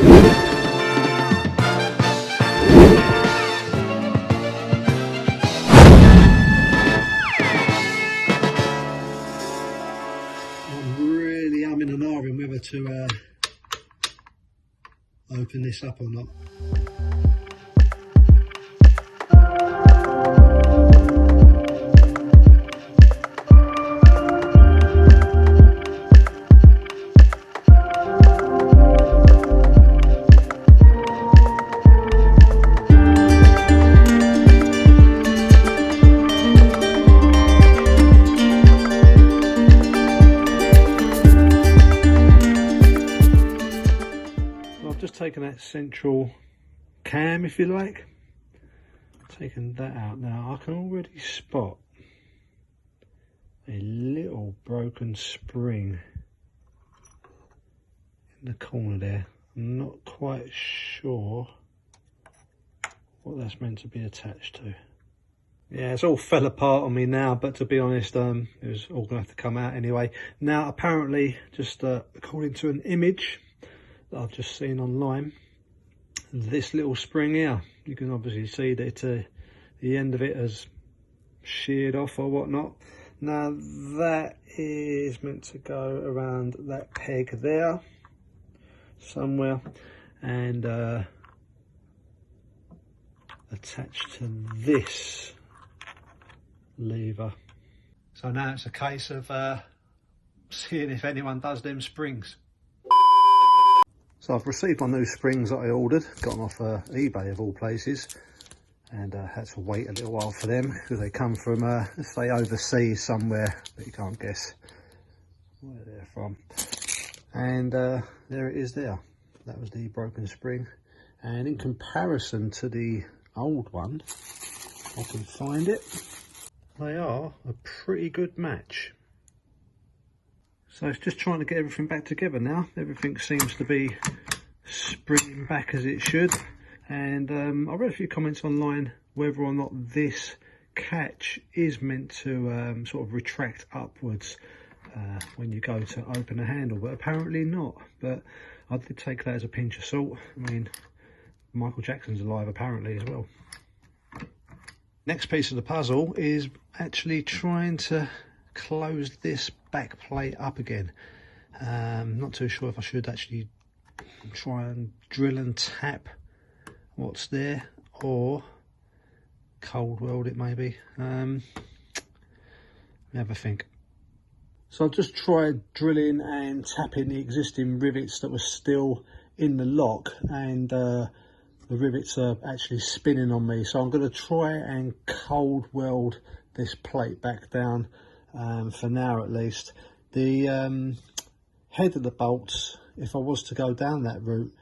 Really umming and ahhing whether to open this up or not. Just taken that central cam, if you like, taken that out. Now I can already spot a little broken spring in the corner there. I'm not quite sure what that's meant to be attached to. Yeah, it's all fell apart on me now, but to be honest, it was all gonna have to come out anyway. Now apparently, just according to an image that I've just seen online, this little spring here, you can obviously see that the end of it has sheared off or whatnot. Now that is meant to go around that peg there somewhere and attached to this lever. So now it's a case of seeing if anyone does them springs. So I've received my new springs that I ordered, got them off eBay of all places, and had to wait a little while for them because they come from, let's say, overseas somewhere, but you can't guess where they're from. And there it is there. That was the broken spring. And in comparison to the old one, I can find it. They are a pretty good match. So it's just trying to get everything back together now. Everything seems to be springing back as it should. And I read a few comments online whether or not this catch is meant to sort of retract upwards when you go to open the handle, but apparently not. But I did take that as a pinch of salt. I mean, Michael Jackson's alive apparently as well. Next piece of the puzzle is actually trying to close this back plate up again. Not too sure if I should actually try and drill and tap what's there or cold weld it maybe. Let me have a think. So I've just tried drilling and tapping the existing rivets that were still in the lock, and the rivets are actually spinning on me, so I'm going to try and cold weld this plate back down. For now at least. The head of the bolts, if I was to go down that route,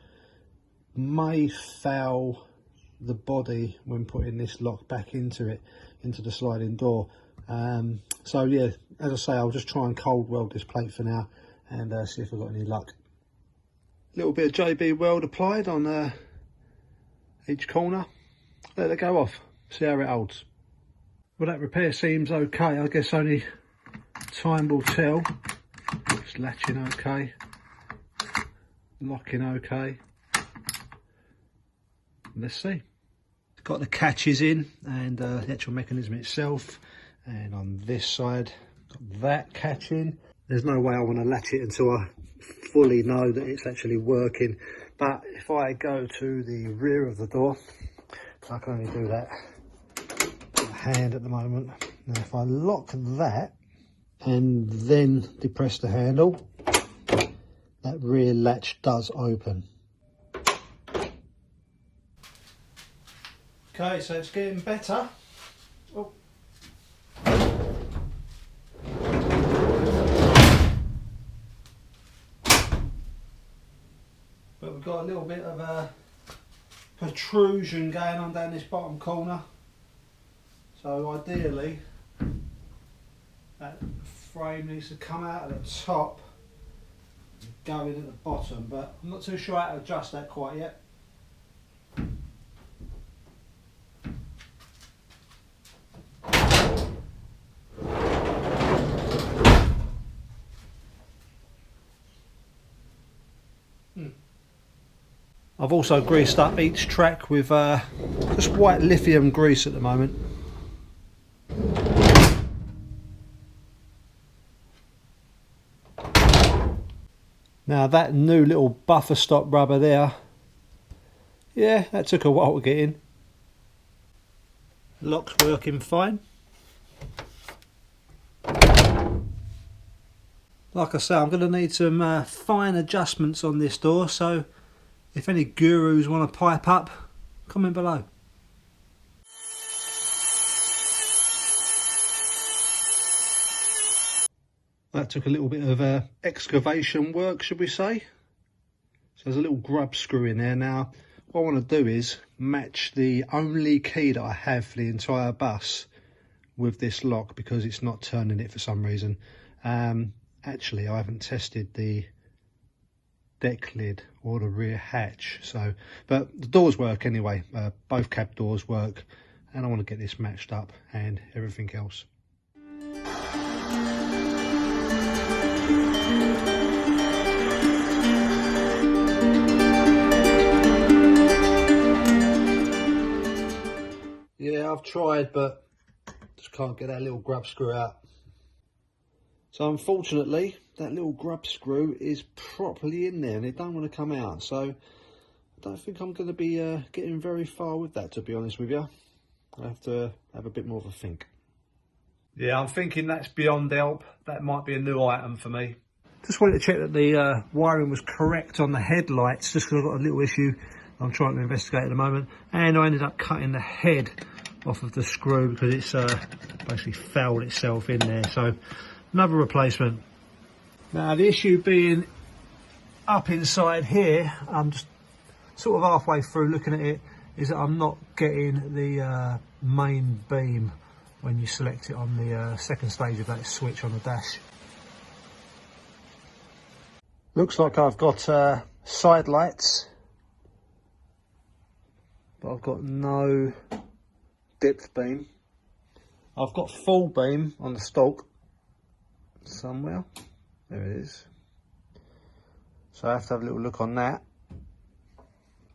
may foul the body when putting this lock back into it, into the sliding door. So yeah, as I say, I'll just try and cold weld this plate for now and see if I've got any luck. Little bit of JB weld applied on each corner. Let it go off, see how it holds. Well, that repair seems okay. I guess only time will tell. It's latching okay, locking okay. Let's see. Got the catches in and the actual mechanism itself, and on this side got that catch in. There's no way I want to latch it until I fully know that it's actually working, but if I go to the rear of the door, I can only do that hand at the moment. Now if I lock that and then depress the handle, that rear latch does open. Okay, so it's getting better. Oh. But we've got a little bit of a protrusion going on down this bottom corner. So ideally, that frame needs to come out at the top and go in at the bottom, but I'm not too sure how to adjust that quite yet. I've also greased up each track with just white lithium grease at the moment. Now that new little buffer stop rubber there, yeah, that took a while to get in. Lock's working fine. Like I say, I'm going to need some fine adjustments on this door, so if any gurus want to pipe up, comment below. That took a little bit of excavation work, should we say. So there's a little grub screw in there. Now, what I want to do is match the only key that I have for the entire bus with this lock, because it's not turning it for some reason. Actually, I haven't tested the deck lid or the rear hatch, but the doors work anyway. Both cab doors work, and I want to get this matched up and everything else. Yeah, I've tried, but just can't get that little grub screw out. So unfortunately, that little grub screw is properly in there and it don't want to come out. So I don't think I'm going to be getting very far with that, to be honest with you. I have to have a bit more of a think. Yeah, I'm thinking that's beyond help. That might be a new item for me. Just wanted to check that the wiring was correct on the headlights, just because I've got a little issue I'm trying to investigate at the moment. And I ended up cutting the head off of the screw because it's basically fouled itself in there. So another replacement. Now the issue being up inside here, I'm just sort of halfway through looking at it, is that I'm not getting the main beam when you select it on the second stage of that switch on the dash. Looks like I've got side lights, but I've got no depth beam. I've got full beam on the stalk somewhere. There it is. So I have to have a little look on that.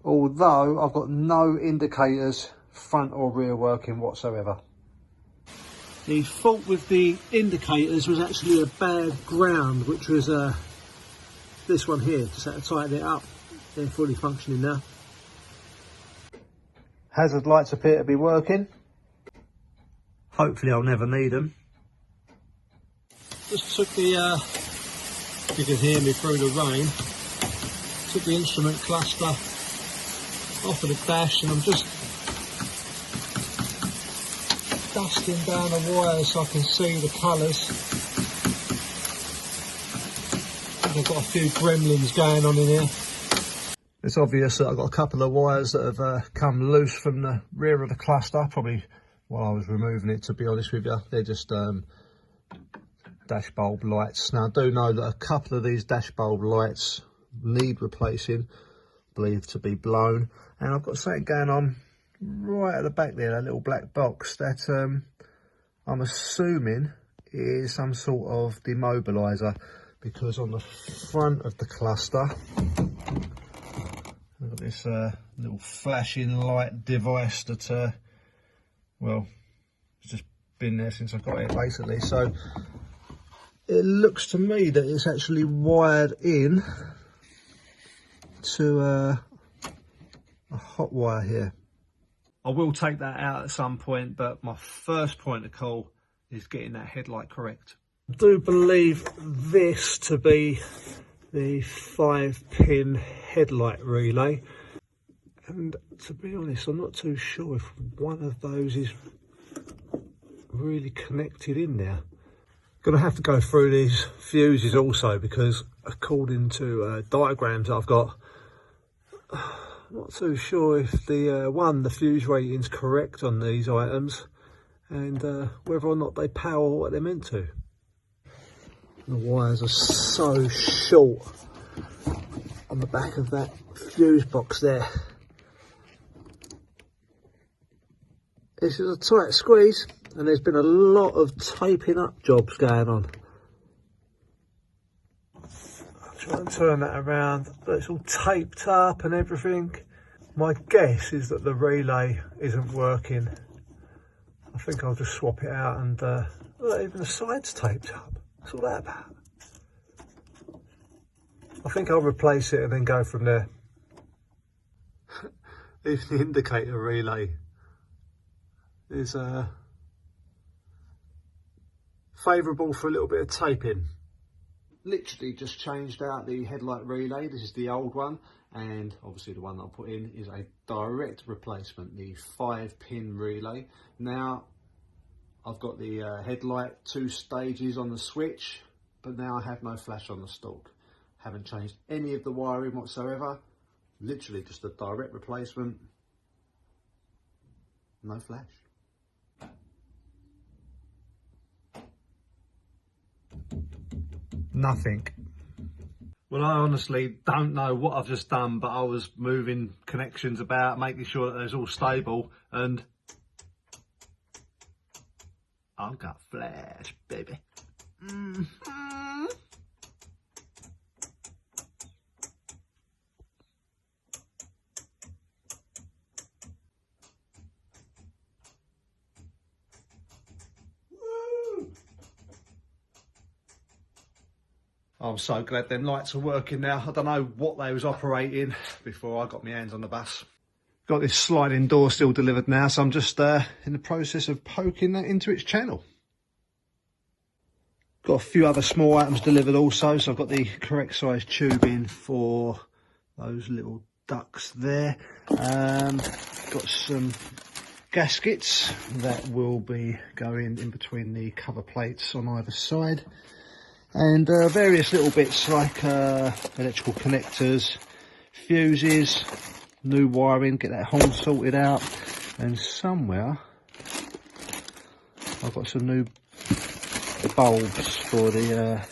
Although I've got no indicators, front or rear, working whatsoever. The fault with the indicators was actually a bad ground, which was this one here. Just had to tighten it up. They're fully functioning now. Hazard lights appear to be working. Hopefully I'll never need them. Just took the, you can hear me through the rain, took the instrument cluster off of the dash, and I'm just dusting down the wires so I can see the colours. I've got a few gremlins going on in here. It's obvious that I've got a couple of wires that have come loose from the rear of the cluster, probably while I was removing it, to be honest with you. They're just dash bulb lights. Now I do know that a couple of these dash bulb lights need replacing, believed to be blown, and I've got something going on right at the back there, that little black box that I'm assuming is some sort of demobiliser, because on the front of the cluster I've got this little flashing light device that well, it's just been there since I got it basically. So it looks to me that it's actually wired in to a hot wire here. I will take that out at some point, but my first point of call is getting that headlight correct. I do believe this to be the 5-pin headlight relay, and to be honest, I'm not too sure if one of those is really connected in there. Gonna have to go through these fuses also, because according to diagrams I've got, I'm not too sure if the fuse rating's correct on these items, and whether or not they power what they're meant to. The wires are so short on the back of that fuse box there. This is a tight squeeze, and there's been a lot of taping up jobs going on. Try and turn that around. It's all taped up and everything. My guess is that the relay isn't working. I think I'll just swap it out and look, even the side's taped up. What's all that about? I think I'll replace it and then go from there. Even the indicator relay is favourable for a little bit of taping. Literally just changed out the headlight relay. This is the old one, and obviously the one that I put in is a direct replacement, the 5-pin relay. Now I've got the headlight 2 stages on the switch, but now I have no flash on the stalk. Haven't changed any of the wiring whatsoever. Literally just a direct replacement, no flash. Nothing. Well, I honestly don't know what I've just done, but I was moving connections about, making sure that they're all stable, and I've got flash, baby. I'm so glad them lights are working now. I don't know what they was operating before I got my hands on the bus. Got this sliding door still delivered now, so I'm just in the process of poking that into its channel. Got a few other small items delivered also, so I've got the correct size tubing for those little ducts there. Got some gaskets that will be going in between the cover plates on either side. And various little bits like electrical connectors, fuses, new wiring, get that horn sorted out, and somewhere I've got some new bulbs for the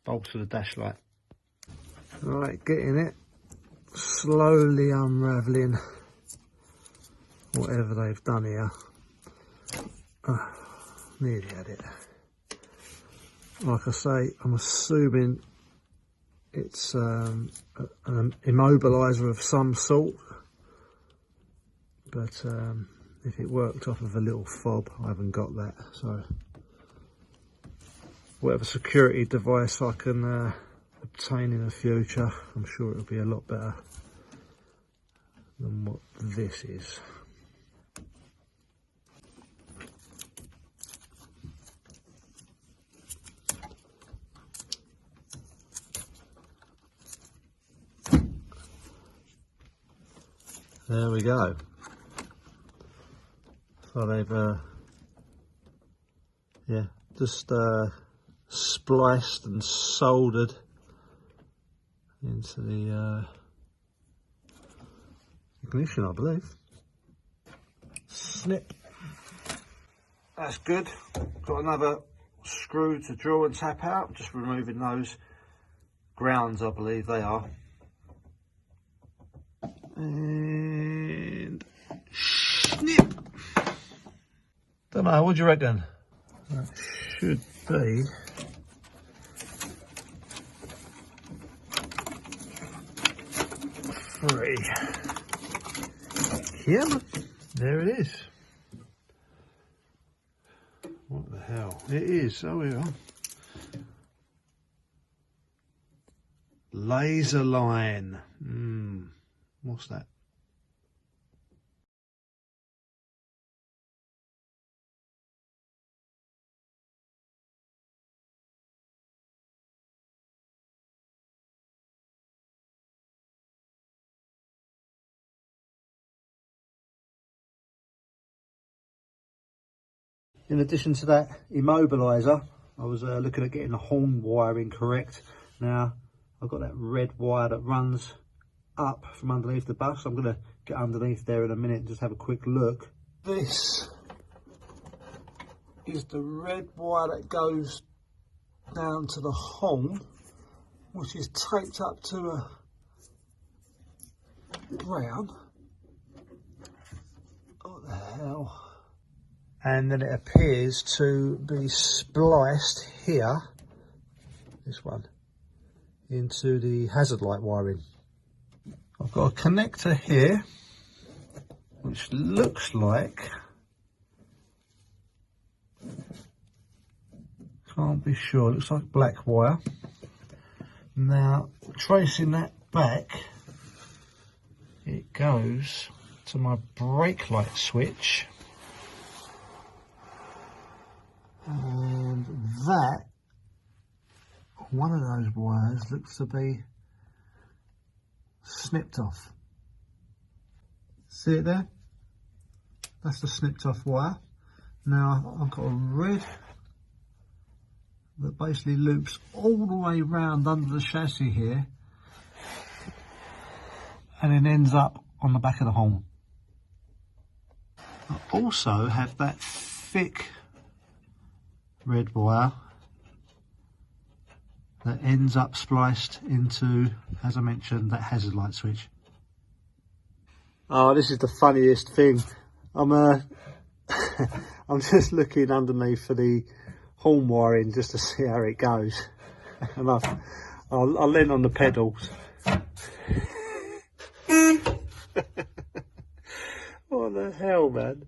bulbs for the dash light. Right, getting it, slowly unravelling whatever they've done here. Nearly had it. Like I say, I'm assuming it's an immobiliser of some sort, but if it worked off of a little fob, I haven't got that, so whatever security device I can obtain in the future, I'm sure it'll be a lot better than what this is. There we go. So they've yeah, just spliced and soldered into the ignition, I believe. Snip. That's good. Got another screw to draw and tap out. Just removing those grounds, I believe they are. And snip. Don't know, what do you reckon? That should be free. Yeah, there it is. What the hell? It is, oh we are. Laser line. What's that? In addition to that immobiliser, I was looking at getting the horn wiring correct. Now, I've got that red wire that runs up from underneath the bus. I'm going to get underneath there in a minute and just have a quick look. This is the red wire that goes down to the horn, which is taped up to a ground. What the hell? And then it appears to be spliced here, this one, into the hazard light wiring. I've got a connector here which looks like, can't be sure, looks like black wire. Now tracing that back, it goes to my brake light switch, and that, one of those wires looks to be snipped off. See it there? That's the snipped off wire. Now I've got a red that basically loops all the way round under the chassis here and then ends up on the back of the horn. I also have that thick red wire that ends up spliced into, as I mentioned, that hazard light switch. Oh, this is the funniest thing. I'm I'm just looking underneath for the horn wiring just to see how it goes, and I'll lean on the pedals. What the hell, man?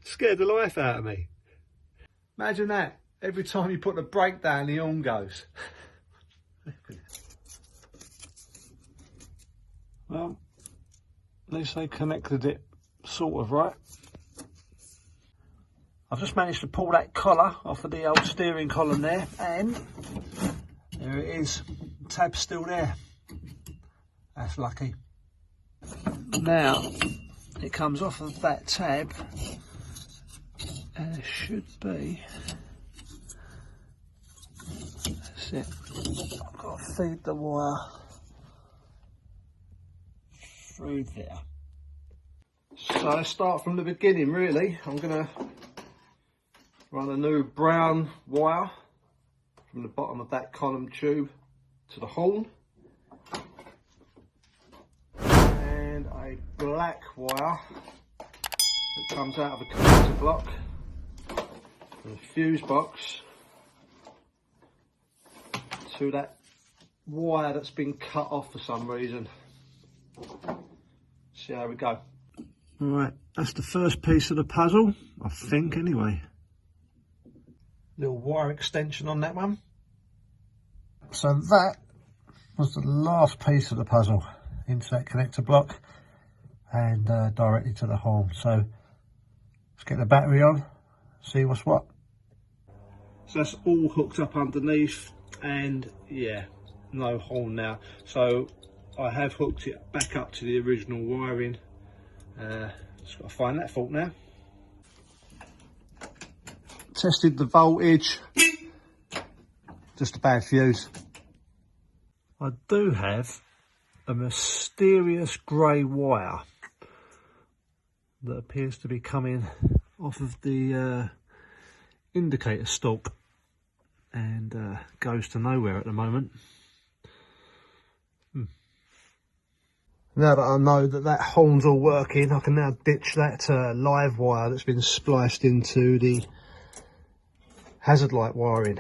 Scared the life out of me. Imagine that. Every time you put the brake down, the horn goes. Well, at least they connected it sort of right. I've just managed to pull that collar off of the old steering column there, and there it is. The tab's still there. That's lucky. Now it comes off of that tab, and it should be, that's it. I've got to feed the wire through there. So let's start from the beginning really. I'm going to run a new brown wire from the bottom of that column tube to the horn, and a black wire that comes out of a connector block from the fuse box to that wire that's been cut off for some reason. See how we go. Right, that's the first piece of the puzzle, I think anyway. Little wire extension on that one. So that was the last piece of the puzzle, into that connector block and directly to the horn. So let's get the battery on, see what's what. So that's all hooked up underneath, and yeah, no horn now. So I have hooked it back up to the original wiring. Just got to find that fault now. Tested the voltage, just a bad fuse. I do have a mysterious grey wire that appears to be coming off of the indicator stalk and goes to nowhere at the moment. Now that I know that that horn's all working, I can now ditch that live wire that's been spliced into the hazard light wiring.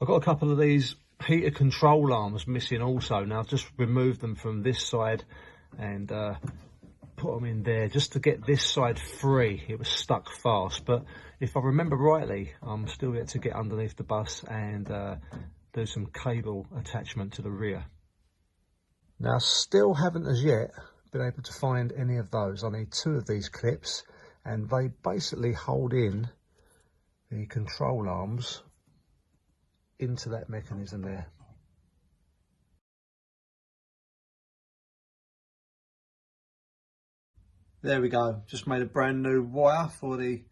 I've got a couple of these heater control arms missing also. Now I've just removed them from this side and put them in there just to get this side free. It was stuck fast, but if I remember rightly, I'm still yet to get underneath the bus and do some cable attachment to the rear. Now I still haven't as yet been able to find any of those. I need 2 of these clips, and they basically hold in the control arms into that mechanism there. There we go, just made a brand new wire for the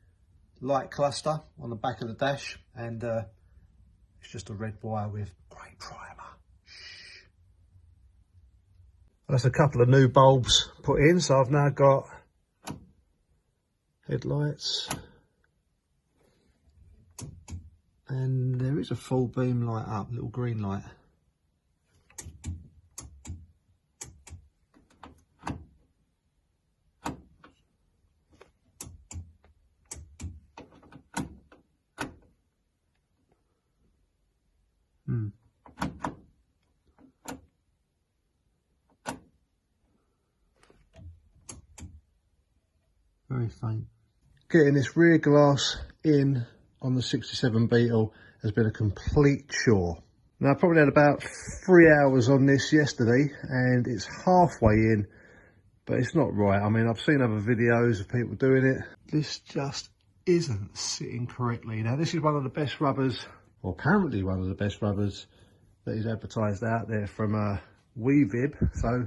light cluster on the back of the dash, and it's just a red wire with grey primer. Shh. That's a couple of new bulbs put in, so I've now got headlights, and there is a full beam light up, little green light. Very faint. Getting this rear glass in on the 67 Beetle has been a complete chore. Now, I probably had about 3 hours on this yesterday and it's halfway in, but it's not right. I mean, I've seen other videos of people doing it. This just isn't sitting correctly. Now, this is one of the best rubbers, or apparently one of the best rubbers that is advertised out there from Weevib, so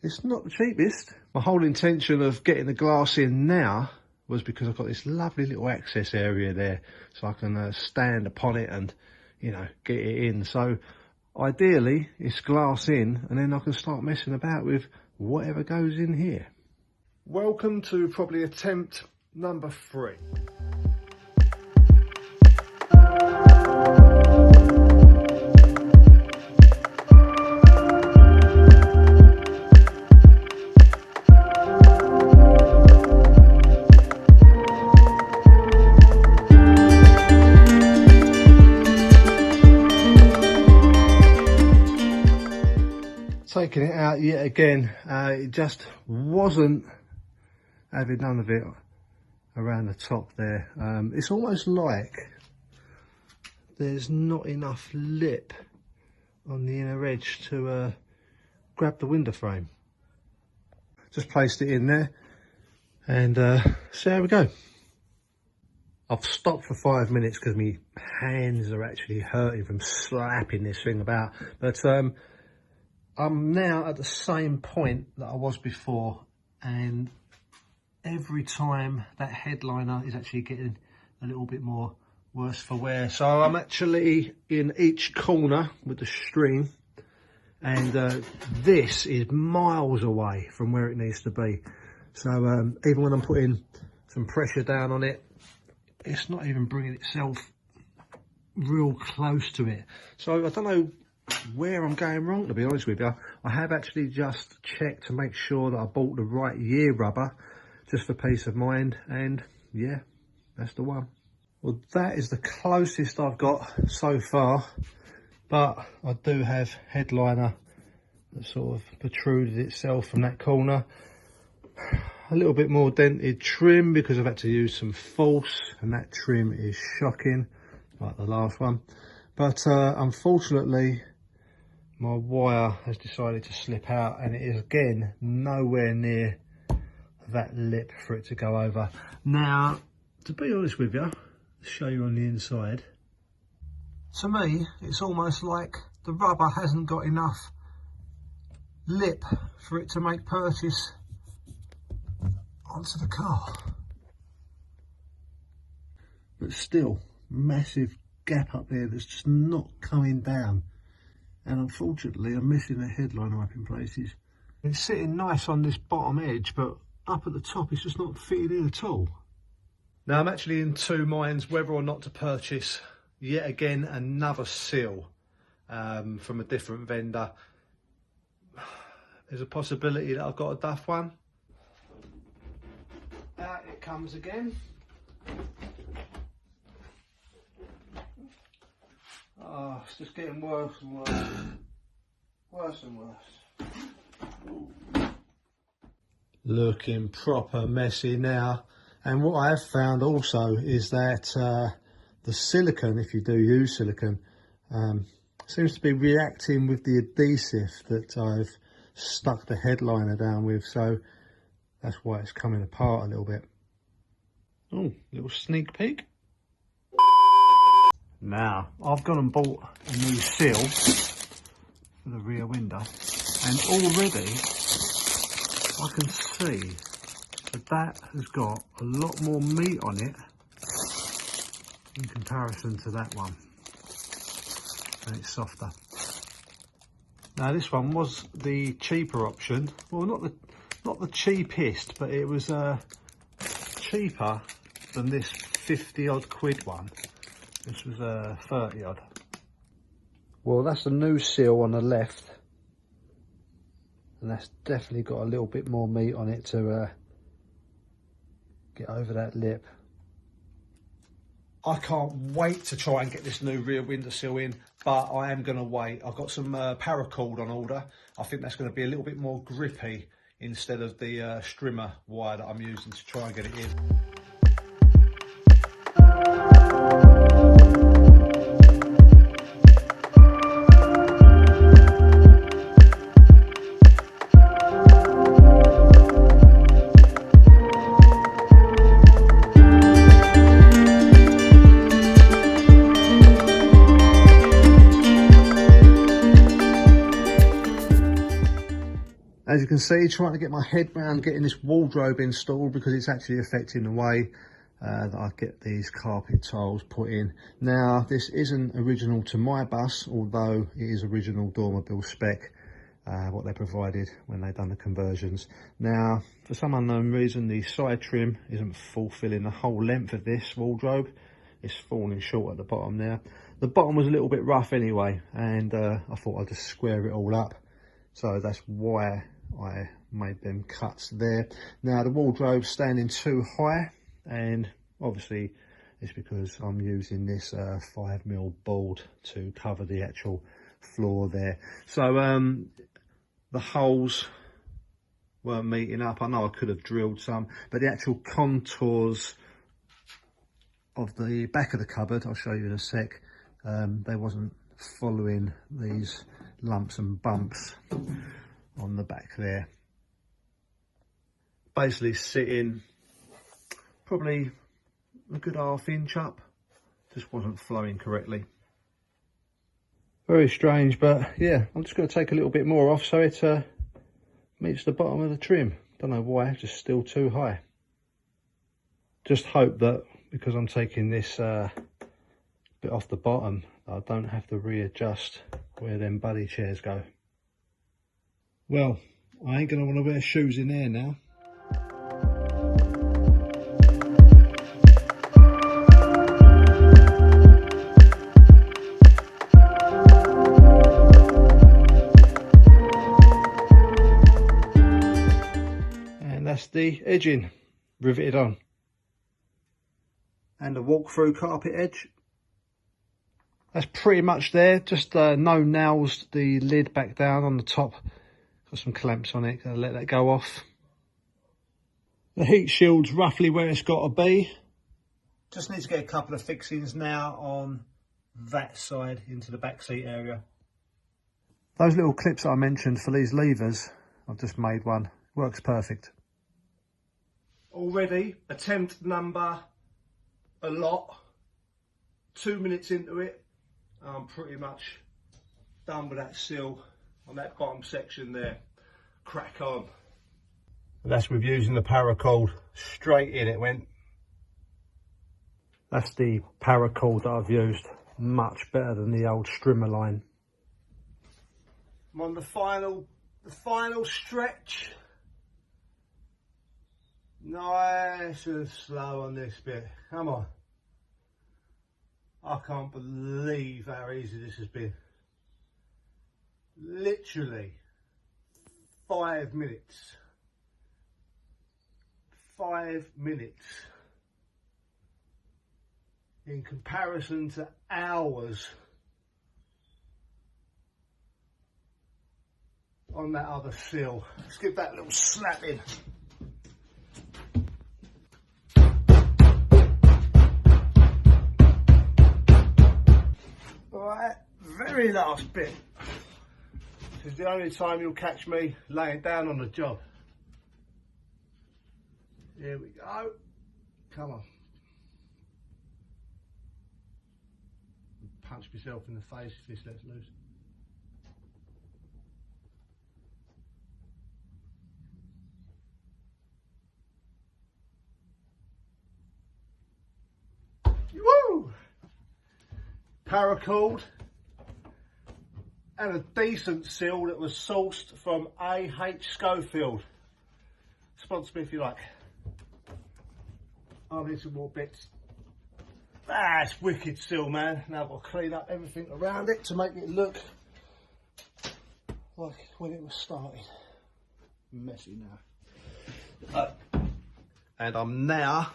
it's not the cheapest. My whole intention of getting the glass in now was because I've got this lovely little access area there, so I can stand upon it and, you know, get it in. So ideally it's glass in, and then I can start messing about with whatever goes in here. Welcome to probably attempt number 3. Taking it out yet again, it just wasn't having none of it around the top there. It's almost like there's not enough lip on the inner edge to grab the window frame. Just placed it in there and see how we go. I've stopped for 5 minutes because my hands are actually hurting from slapping this thing about, but I'm now at the same point that I was before, and every time that headliner is actually getting a little bit more worse for wear. So I'm actually in each corner with the string, and this is miles away from where it needs to be. So even when I'm putting some pressure down on it, it's not even bringing itself real close to it. So I don't know where I'm going wrong, to be honest with you. I have actually just checked to make sure that I bought the right year rubber, just for peace of mind, and yeah, that's the one. Well, that is the closest I've got so far, but I do have headliner that sort of protruded itself from that corner. A little bit more dented trim because I've had to use some false, and that trim is shocking, like the last one. But unfortunately, my wire has decided to slip out, and it is again nowhere near that lip for it to go over. Now, to be honest with you, I'll show you on the inside. To me, it's almost like the rubber hasn't got enough lip for it to make purchase onto the car. But still, massive gap up there that's just not coming down. And unfortunately, I'm missing the headliner up in places. It's sitting nice on this bottom edge, but up at the top, it's just not fitted in at all. Now, I'm actually in two minds whether or not to purchase yet again another seal from a different vendor. There's a possibility that I've got a duff one. Out it comes again. Oh, it's just getting worse and worse. Worse and worse. Ooh. Looking proper messy now. And what I have found also is that the silicone, if you do use silicone, seems to be reacting with the adhesive that I've stuck the headliner down with. So that's why it's coming apart a little bit. Oh, little sneak peek. Now, I've gone and bought a new seal for the rear window, and already I can see that that has got a lot more meat on it in comparison to that one, and it's softer. Now, this one was the cheaper option. Well, not the cheapest, but it was cheaper than this 50 odd quid one. This was 30 odd. Well, that's the new seal on the left, and that's definitely got a little bit more meat on it to get over that lip. I can't wait to try and get this new rear windowsill in, but I am going to wait. I've got some paracord on order. I think that's going to be a little bit more grippy instead of the strimmer wire that I'm using to try and get it in. As you can see, trying to get my head around getting this wardrobe installed because it's actually affecting the way that I get these carpet tiles put in. Now, this isn't original to my bus, although it is original Dormobile spec, what they provided when they done the conversions. Now, for some unknown reason, the side trim isn't fulfilling the whole length of this wardrobe. It's falling short at the bottom there. The bottom was a little bit rough anyway, and I thought I'd just square it all up. So that's why I made them cuts there. Now the wardrobe's standing too high, and obviously it's because I'm using this 5mm board to cover the actual floor there. So the holes weren't meeting up. I know I could have drilled some, but the actual contours of the back of the cupboard, I'll show you in a sec, they wasn't following these lumps and bumps on the back there. Basically sitting probably a good ½ inch up, just wasn't flowing correctly. Very strange, but yeah, I'm just going to take a little bit more off so it meets the bottom of the trim. Don't know why, just still too high. Just hope that because I'm taking this bit off the bottom, I don't have to readjust where them buddy chairs go. Well, I ain't going to want to wear shoes in there now. And that's the edging riveted on. And the walk-through carpet edge. That's pretty much there, just no nails the lid back down on the top. Got some clamps on it, gonna let that go off. The heat shield's roughly where it's got to be. Just need to get a couple of fixings now on that side into the back seat area. Those little clips that I mentioned for these levers, I've just made one, works perfect. Already, attempt number a lot, 2 minutes into it. I'm pretty much done with that sill on that bottom section there. Crack on. That's with using the paracord. Straight in it went. That's the paracord that I've used. Much better than the old strimmer line. I'm on the final stretch. Nice and slow on this bit. Come on. I can't believe how easy this has been. Literally 5 minutes. 5 minutes. In comparison to hours on that other sill. Let's give that a little slap in. Alright, very last bit. This is the only time you'll catch me laying down on the job. Here we go. Come on. Punch myself in the face if this lets loose. Woo! Paracord and a decent sill that was sourced from A.H. Schofield. Sponsor me if you like. I'll need some more bits. That's wicked sill, man. Now I've got to clean up everything around it to make it look like when it was started. Messy now. And I'm now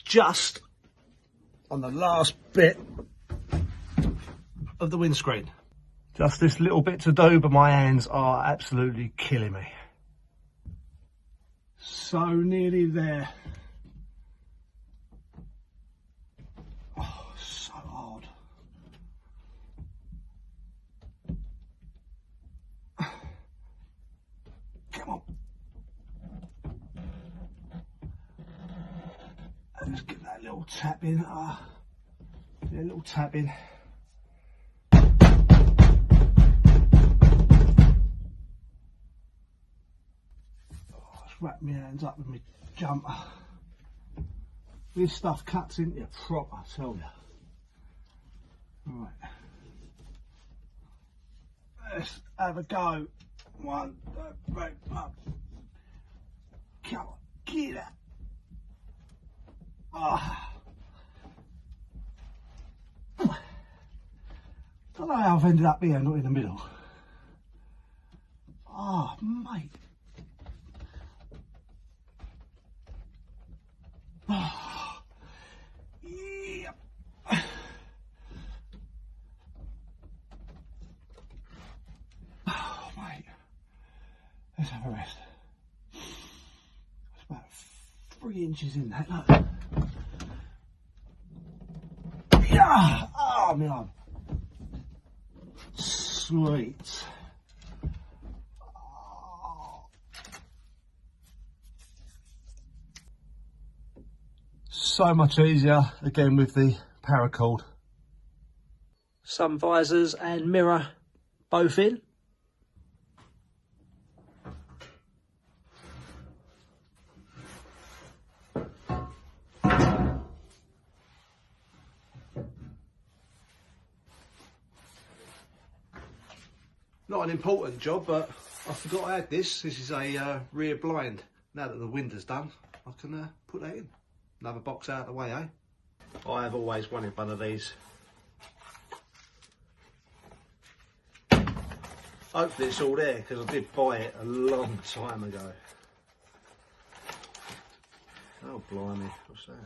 just on the last bit of the windscreen. Just this little bit to do, but my hands are absolutely killing me. So nearly there. Oh, so hard. Come on. Let's get that little tap in. A little tap in. Wrap my hands up with my jumper. This stuff cuts into you proper, I tell you. Right. Let's have a go. 1, 2, 3, up. Come on, get it. Oh. Don't know how I've ended up here, not in the middle. Oh, mate. Oh, yeah. Oh, mate. Let's have a rest. It's about 3 inches in that, look. Yeah! Oh, my arm. Sweet. So much easier again with the paracord. Sun visors and mirror both in. Not an important job, but I forgot I had this. This is a rear blind. Now that the window's done, I can put that in. Another box out of the way, eh? I have always wanted one of these. Hopefully it's all there, because I did buy it a long time ago. Oh blimey, what's that?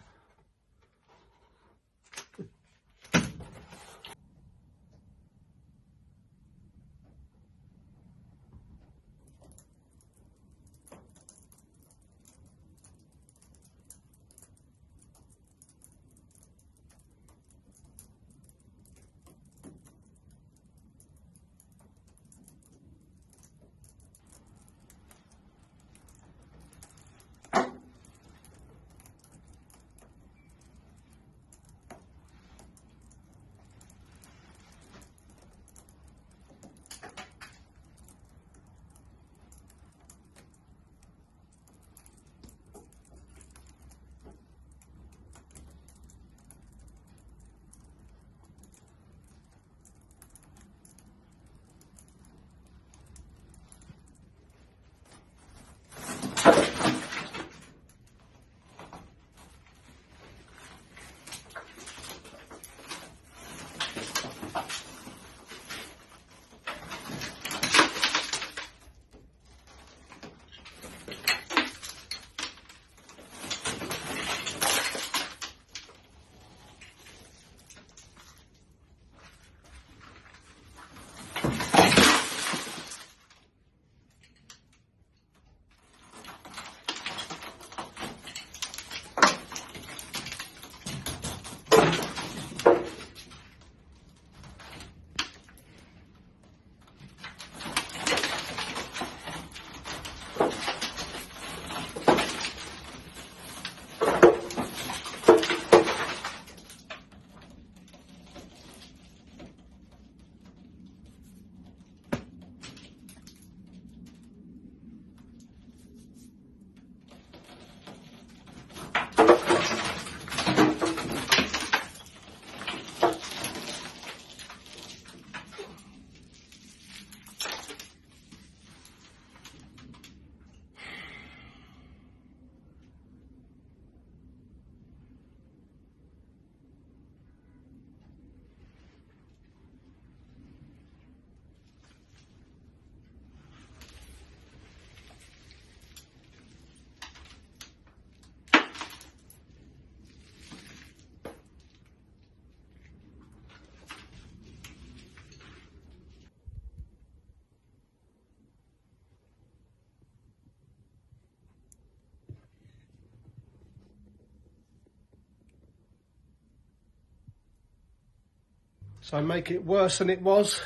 so make it worse than it was.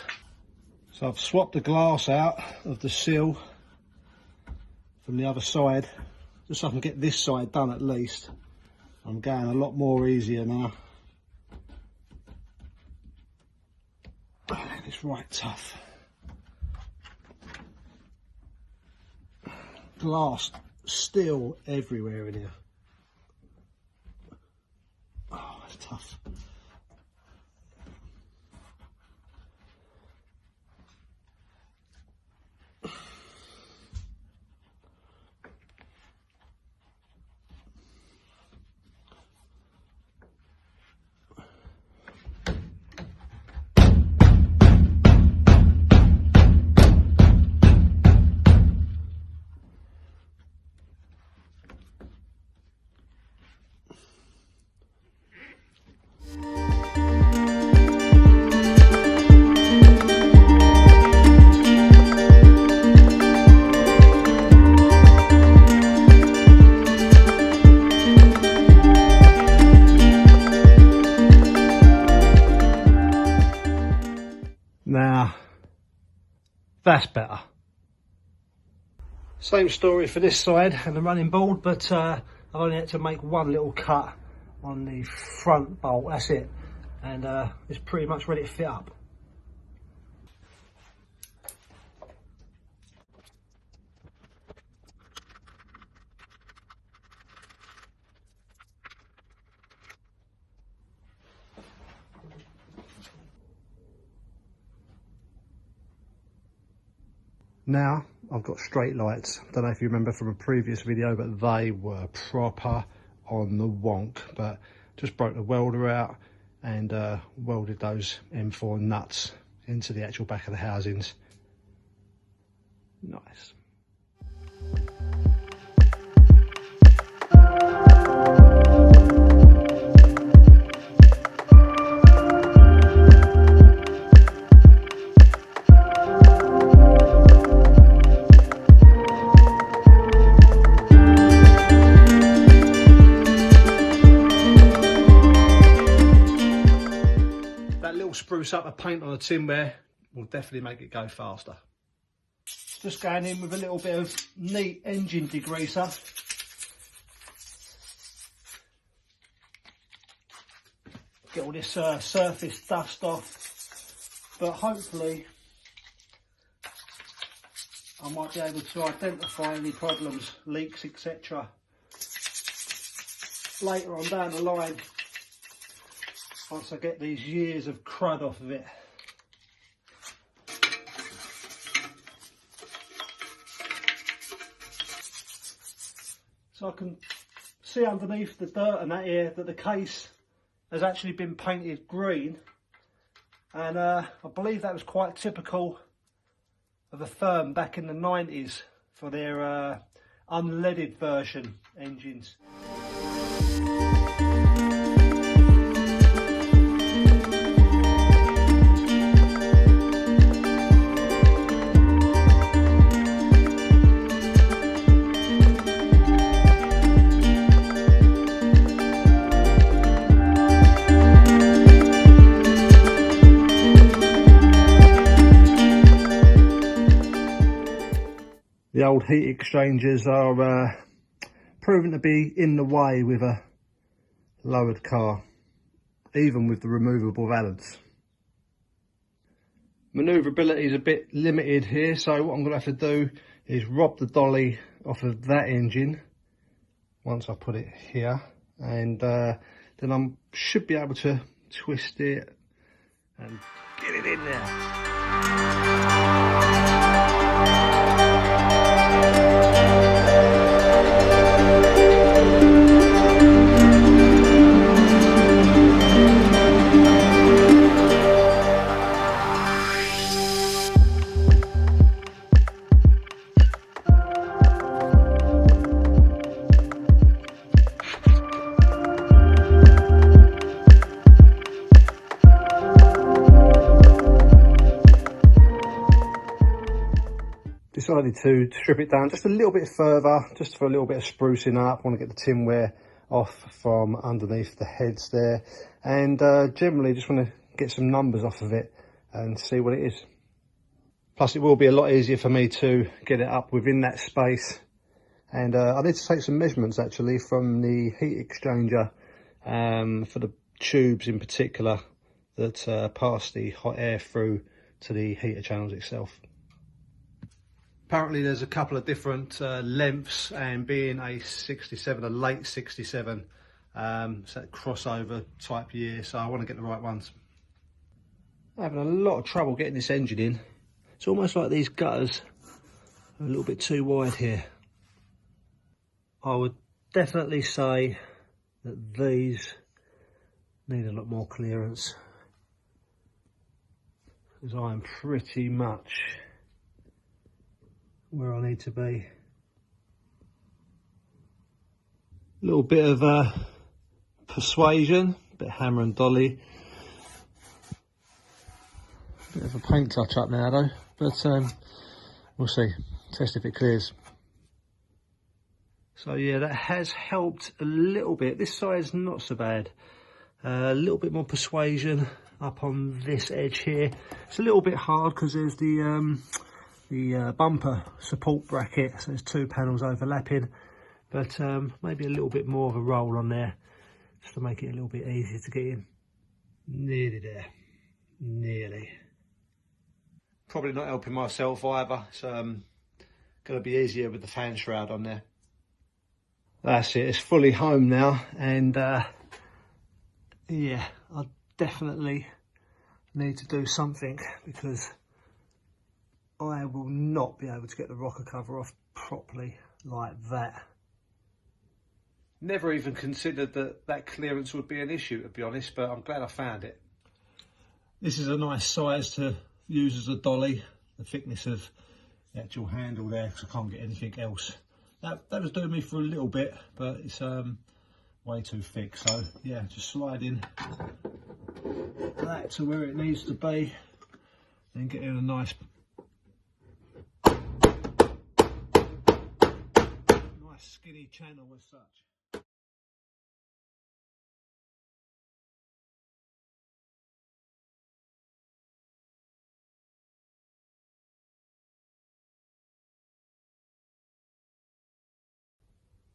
So I've swapped the glass out of the sill from the other side, just so I can get this side done at least. I'm going a lot more easier now. It's right tough. Glass still everywhere in here. Oh, it's tough. Now, that's better. Same story for this side and the running board, but I've only had to make one little cut on the front bolt, that's it. And it's pretty much ready to fit up. Now I've got straight lights. Don't know if you remember from a previous video, but they were proper on the wonk. But just broke the welder out and welded those M4 nuts into the actual back of the housings. Nice. Spruce up a paint on the tinware will definitely make it go faster. Just going in with a little bit of neat engine degreaser. Get all this surface dust off, but hopefully I might be able to identify any problems, leaks, etc. later on down the line, once I get these years of crud off of it. So I can see underneath the dirt and that here that the case has actually been painted green, and I believe that was quite typical of a firm back in the 90s for their unleaded version engines. The old heat exchangers are proven to be in the way with a lowered car, even with the removable valance. Manoeuvrability is a bit limited here, so what I'm going to have to do is rob the dolly off of that engine once I put it here, and then I should be able to twist it and get it in there. Decided to strip it down just a little bit further, just for a little bit of sprucing up. I want to get the tinware off from underneath the heads there, and generally just want to get some numbers off of it and see what it is. Plus it will be a lot easier for me to get it up within that space. And I need to take some measurements actually from the heat exchanger for the tubes in particular that pass the hot air through to the heater channels itself. Apparently there's a couple of different lengths, and being a 67, a late 67, it's that crossover type year, so I want to get the right ones. I'm having a lot of trouble getting this engine in. It's almost like these gutters are a little bit too wide here. I would definitely say that these need a lot more clearance, because I'm pretty much where I need to be. A little bit of persuasion, a bit of hammer and dolly. Bit of a paint touch up now though, but we'll see. Test if it clears. So yeah, that has helped a little bit. This side's not so bad. A little bit more persuasion up on this edge here. It's a little bit hard because there's the bumper support bracket, so there's two panels overlapping, but maybe a little bit more of a roll on there just to make it a little bit easier to get in. Nearly there, nearly. Probably not helping myself either, so going to be easier with the fan shroud on there. That's it, it's fully home now, and yeah, I definitely need to do something, because I will not be able to get the rocker cover off properly like that. Never even considered that that clearance would be an issue, to be honest, but I'm glad I found it. This is a nice size to use as a dolly, the thickness of the actual handle there, because I can't get anything else. That was doing me for a little bit, but it's way too thick, so yeah, just slide in that to where it needs to be, and get in a nice skinny channel as such.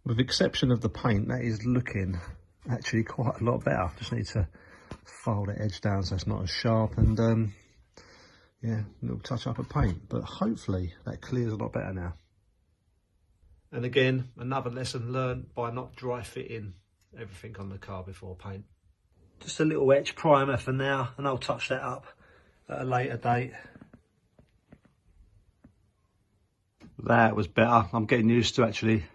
With the exception of the paint, that is looking actually quite a lot better. Just need to file the edge down so it's not as sharp, and yeah, a little touch up of paint, but hopefully that clears a lot better now. And again, another lesson learned by not dry fitting everything on the car before paint. Just a little etch primer for now, and I'll touch that up at a later date. That was better. I'm getting used to actually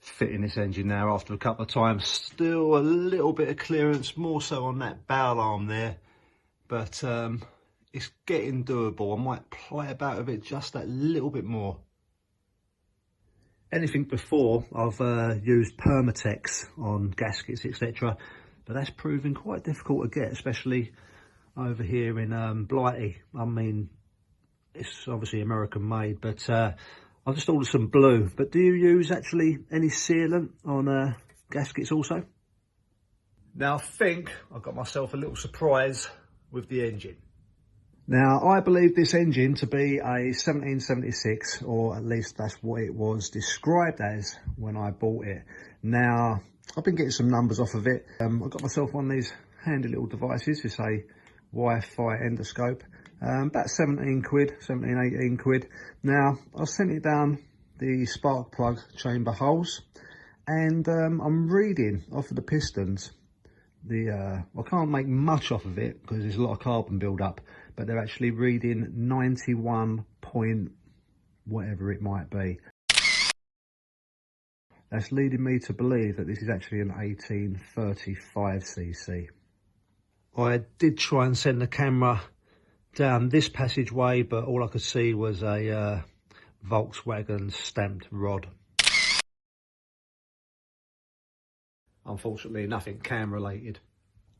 fitting this engine now after a couple of times. Still a little bit of clearance, more so on that barrel arm there, but it's getting doable. I might play about with it just that little bit more. Anything before, I've used Permatex on gaskets, etc., but that's proving quite difficult to get, especially over here in Blighty. I mean, it's obviously American made, but I've just ordered some blue. But do you use actually any sealant on gaskets also? Now I think I've got myself a little surprise with the engine. Now, I believe this engine to be a 1776, or at least that's what it was described as when I bought it. Now, I've been getting some numbers off of it. I've got myself one of these handy little devices. It's a Wi-Fi endoscope. About 17 quid, 17, 18 quid. Now, I sent it down the spark plug chamber holes, and I'm reading off of the pistons. I can't make much off of it because there's a lot of carbon build up, but they're actually reading 91 point whatever it might be. That's leading me to believe that this is actually an 1835cc. I did try and send the camera down this passageway, but all I could see was a Volkswagen stamped rod. Unfortunately, nothing cam related.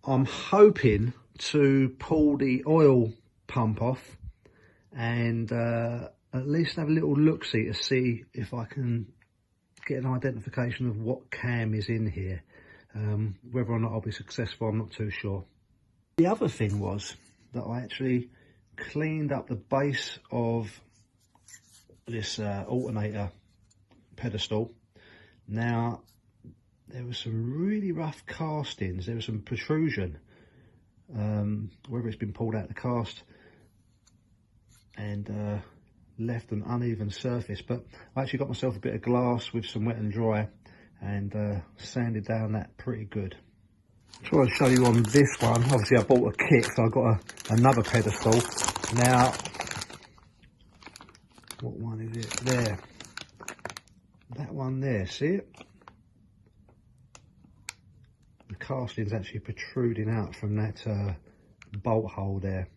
I'm hoping to pull the oil pump off and at least have a little look-see to see if I can get an identification of what cam is in here. Whether or not I'll be successful, I'm not too sure. The other thing was that I actually cleaned up the base of this alternator pedestal. Now, there was some really rough castings. There was some protrusion, whether it's been pulled out of the cast and left an uneven surface. But I actually got myself a bit of glass with some wet and dry and sanded down that pretty good. Try to show you on this one. Obviously I bought a kit, so I got another pedestal. Now, what one is it? There. That one there, see it? The casting's actually protruding out from that bolt hole there.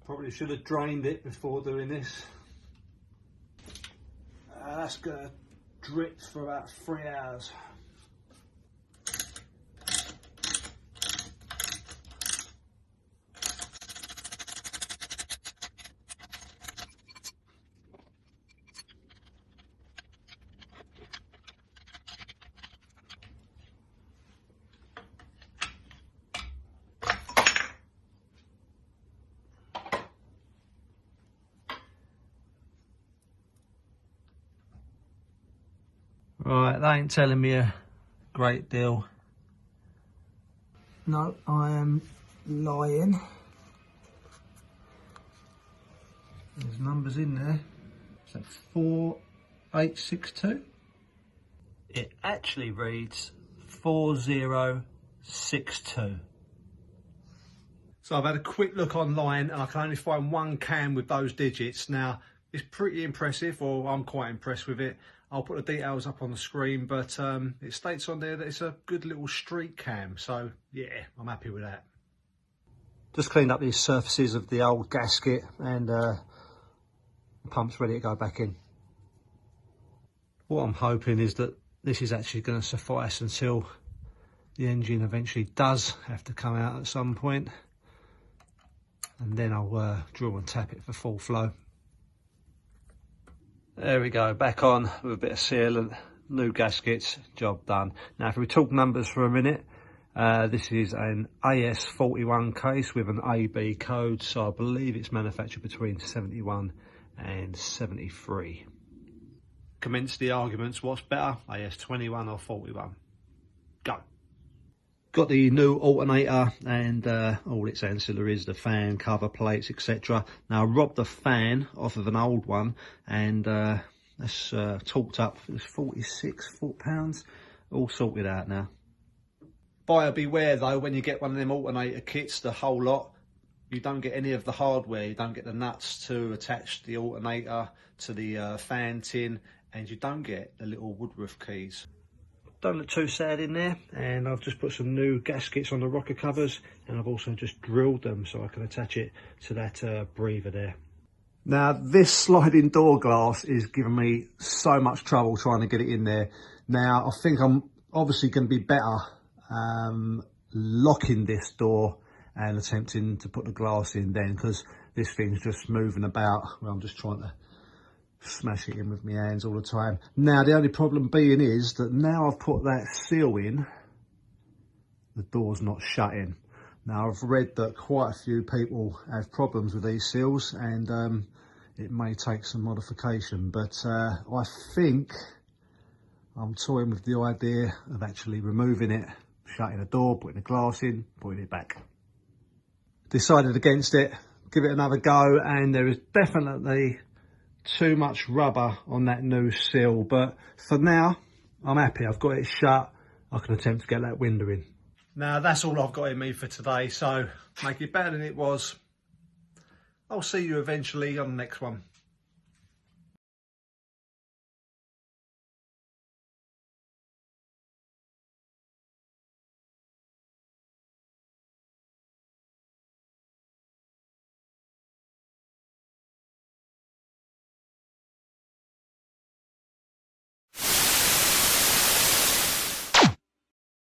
Probably should have drained it before doing this. That's gonna drip for about 3 hours. Right, they ain't telling me a great deal. No, I am lying. There's numbers in there. Is that 4862? It actually reads 4062. So I've had a quick look online and I can only find one cam with those digits. Now, it's pretty impressive, or I'm quite impressed with it. I'll put the details up on the screen, but it states on there that it's a good little street cam. So yeah, I'm happy with that. Just cleaned up these surfaces of the old gasket and the pump's ready to go back in. What I'm hoping is that this is actually going to suffice until the engine eventually does have to come out at some point. And then I'll drill and tap it for full flow. There we go, back on with a bit of sealant, new gaskets, job done. Now if we talk numbers for a minute, this is an AS41 case with an AB code, so I believe it's manufactured between 71 and 73. Commence the arguments, what's better, AS21 or 41? Go. Got the new alternator and all its ancillaries, the fan, cover plates, etc. Now I robbed the fan off of an old one and that's torqued up. It was 46 foot-pounds, all sorted out now. Buyer beware though, when you get one of them alternator kits, the whole lot, you don't get any of the hardware. You don't get the nuts to attach the alternator to the fan tin, and you don't get the little Woodruff keys. Don't look too sad in there, and I've just put some new gaskets on the rocker covers, and I've also just drilled them so I can attach it to that breather there. Now this sliding door glass is giving me so much trouble trying to get it in there. Now I think I'm obviously going to be better locking this door and attempting to put the glass in then, because this thing's just moving about. Well, I'm just trying to smash it in with my hands all the time. Now the only problem being is that now I've put that seal in, the door's not shutting. Now I've read that quite a few people have problems with these seals, and it may take some modification, but I think I'm toying with the idea of actually removing it, shutting the door, putting the glass in, putting it back. Decided against it, give it another go, and there is definitely too much rubber on that new seal, but for now I'm happy. I've got it shut, I can attempt to get that window in. Now that's all I've got in me for today, so make it better than it was. I'll see you eventually on the next one.